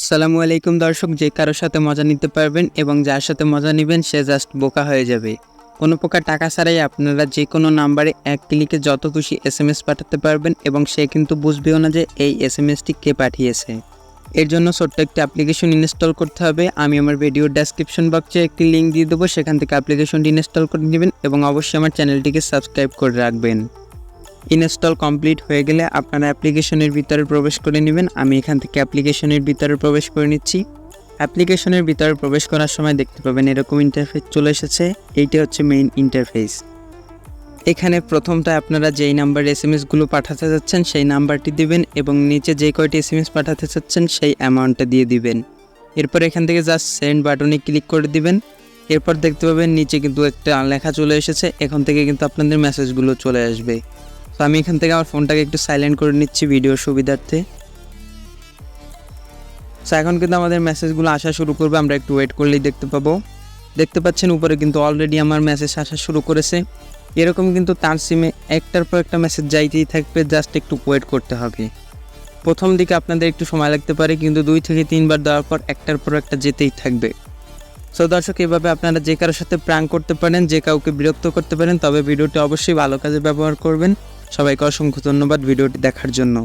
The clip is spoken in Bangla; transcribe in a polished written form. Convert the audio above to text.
আসসালামু আলাইকুম দর্শক, যে কারোর সাথে মজা নিতে পারবেন এবং যার সাথে মজা নেবেন সে জাস্ট বোকা হয়ে যাবে। কোনো প্রকার টাকা ছাড়াই আপনারা যে কোনো নাম্বারে এক ক্লিকে যত খুশি এসএমএস পাঠাতে পারবেন এবং সে কিন্তু বুঝবেও না যে এই এসএমএসটি কে পাঠিয়েছে। এর জন্য ছোট্ট একটি অ্যাপ্লিকেশন ইনস্টল করতে হবে। আমি আমার ভিডিওর ডেসক্রিপশন বক্সে একটি লিঙ্ক দিয়ে দেবো, সেখান থেকে অ্যাপ্লিকেশনটি ইনস্টল করে নেবেন এবং অবশ্যই আমার চ্যানেলটিকে সাবস্ক্রাইব করে রাখবেন। ইনস্টল কমপ্লিট হয়ে গেলে আপনারা অ্যাপ্লিকেশনের ভিতরে প্রবেশ করে নেবেন। আমি এখান থেকে অ্যাপ্লিকেশনের ভিতরে প্রবেশ করে নিচ্ছি। অ্যাপ্লিকেশনের ভিতরে প্রবেশ করার সময় দেখতে পাবেন এরকম ইন্টারফেস চলে এসেছে। এইটা হচ্ছে মেইন ইন্টারফেস। এখানে প্রথমটা আপনারা যেই নাম্বারে এসএমএসগুলো পাঠাতে চাচ্ছেন সেই নাম্বারটি দিবেন এবং নিচে যে কয়টি এসএমএস পাঠাতে চাচ্ছেন সেই অ্যামাউন্টটা দিয়ে দিবেন। এরপর এখান থেকে জাস্ট সেন্ড বাটনে ক্লিক করে দিবেন। এরপর দেখতে পাবেন নিচে কিন্তু একটা লেখা চলে এসেছে, এখান থেকে কিন্তু আপনাদের মেসেজগুলো চলে আসবে। তো আমি এখান থেকে আমার ফোনটাকে একটু সাইলেন্ট করে নিচ্ছি ভিডিওর সুবিধার্থে। সো এখন কিন্তু আমাদের মেসেজগুলো আসা শুরু করবে, আমরা একটু ওয়েট করলেই দেখতে পাচ্ছেন উপরে কিন্তু অলরেডি আমার মেসেজ আসা শুরু করেছে। এরকম কিন্তু তার সিমে একটার পর একটা মেসেজ যাইতেই থাকবে, জাস্ট একটু ওয়েট করতে হবে। প্রথম দিকে আপনাদের একটু সময় লাগতে পারে, কিন্তু 2 থেকে 3 বার দেওয়ার পর একটার পর একটা যেতেই থাকবে। সো দর্শক, এভাবে আপনারা যে কারোর সাথে প্র্যাঙ্ক করতে পারেন, যে কাউকে বিরক্ত করতে পারেন, তবে ভিডিওটি অবশ্যই ভালো কাজে ব্যবহার করবেন। সবাইকে অসংখ্য ধন্যবাদ ভিডিওটি দেখার জন্য।